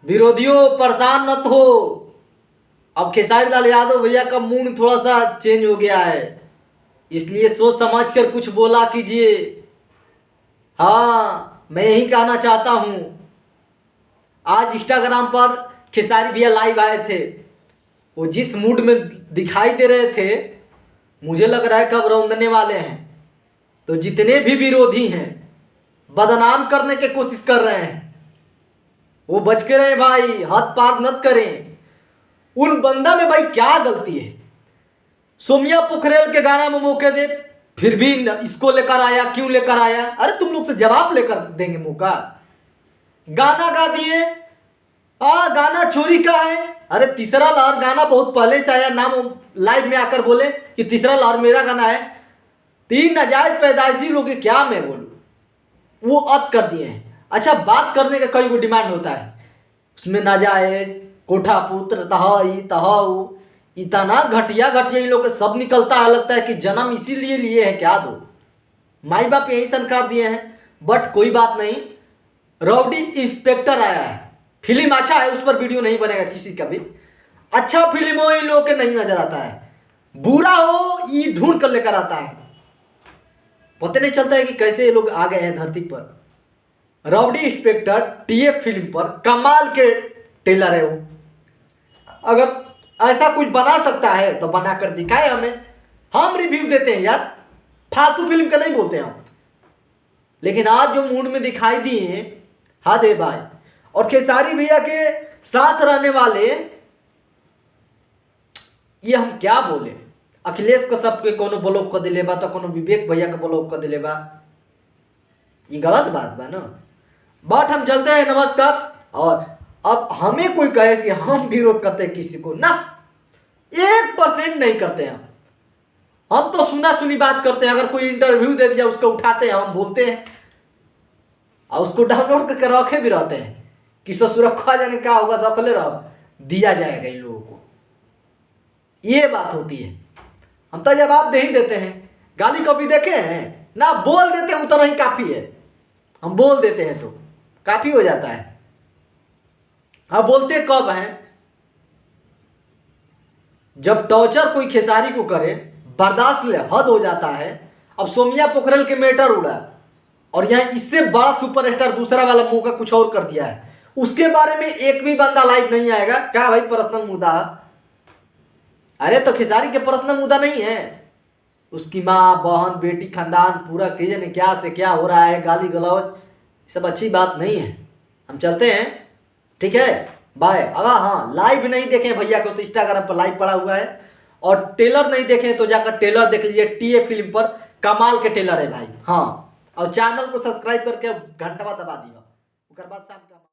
विरोधियों परेशान मत हो। अब खेसारी लाल यादव भैया का मूड थोड़ा सा चेंज हो गया है, इसलिए सोच समझ कर कुछ बोला कीजिए। हाँ, मैं यही कहना चाहता हूँ। आज इंस्टाग्राम पर खेसारी भैया लाइव आए थे। वो जिस मूड में दिखाई दे रहे थे, मुझे लग रहा है कब रौंदने वाले हैं। तो जितने भी विरोधी हैं, बदनाम करने की कोशिश कर रहे हैं, वो बच के रहे भाई, हाथ पार मत करें। उन बंदा में भाई क्या गलती है? सोमिया पोखरेल के गाना में मौके दे, फिर भी इसको लेकर आया, क्यों लेकर आया? अरे तुम लोग से जवाब लेकर देंगे मौका। गाना गा दिए, गाना चोरी का है। अरे तीसरा लहर गाना बहुत पहले से आया, नाम लाइव में आकर बोले कि तीसरा लहर मेरा गाना है। तीन नाजायज पैदाइशी लोग क्या मैं बोलूं, वो अत कर दिए हैं। अच्छा, बात करने का कई को डिमांड होता है, उसमें नाजायज, कोठा पुत्र, तहाई तहाऊ, इतना घटिया घटिया इन लोग का सब निकलता है। लगता है कि जन्म इसीलिए लिए हैं क्या दो, माई बाप यही संस्कार दिए हैं। बट कोई बात नहीं, राउडी इंस्पेक्टर आया है, फिल्म अच्छा है, उस पर वीडियो नहीं बनेगा किसी का भी। अच्छा फिल्म हो इन लोगों के नहीं नजर आता है, बुरा हो ये ढूंढ कर लेकर आता है। पता नहीं चलता है कि कैसे ये लोग आ गए हैं धरती पर। राउडी इंस्पेक्टर टीएफ फिल्म पर कमाल के टेलर है वो। अगर ऐसा कुछ बना सकता है तो बनाकर दिखाए हमें, हम रिव्यू देते हैं यार, फालतू फिल्म का नहीं बोलते हम। लेकिन आज जो मूड में दिखाई दिए हैं, हाँ दे भाई। और खेसारी भैया के साथ रहने वाले, ये हम क्या बोले, अखिलेश कश्यप के कोनो ब्लॉक कर दिले बा, तो कोनो विवेक भैया का ब्लॉक कर दिले बा, ये गलत बात बा ना। बट हम चलते हैं, नमस्कार। और अब हमें कोई कहे कि हम विरोध करते हैं किसी को, ना, 1% नहीं करते हैं हम तो सुना सुनी बात करते हैं। अगर कोई इंटरव्यू दे दिया उसको उठाते हैं, हम बोलते हैं और उसको डाउनलोड करके रखे भी रहते हैं कि सुरक्षा जाने क्या होगा, रख ले रहो, दिया जाएगा इन लोगों को। ये बात होती है, हम तो जवाब दे ही देते हैं। गाली कभी देखे हैं ना, बोल देते हैं उतना ही काफी है। हम बोल देते हैं तो काफी हो जाता है। हाँ, बोलते कब हैं? जब टॉर्चर कोई खेसारी को करे, बर्दाश्त ले हद हो जाता है। अब सोमिया पोखरेल के मैटर उड़ा, और यहाँ इससे बड़ा सुपरस्टार दूसरा वाला मौका कुछ और कर दिया है, उसके बारे में एक भी बंदा लाइव नहीं आएगा। क्या भाई पर्सनल मुद्दा? अरे तो खेसारी के पर्सनल मुद्दा नहीं है, उसकी माँ, बहन, बेटी, खानदान पूरा क्रिजन क्या से क्या हो रहा है, गाली गलौज, सब अच्छी बात नहीं है। हम चलते हैं, ठीक है, बाय। अगर हाँ लाइव नहीं देखें भैया को तो इंस्टाग्राम पर लाइव पड़ा हुआ है, और टेलर नहीं देखें तो जाकर टेलर देख लीजिए, टीए फिल्म पर कमाल के टेलर है भाई। हाँ, और चैनल को सब्सक्राइब करके घंटा दबा दिया, उसके बाद शाम का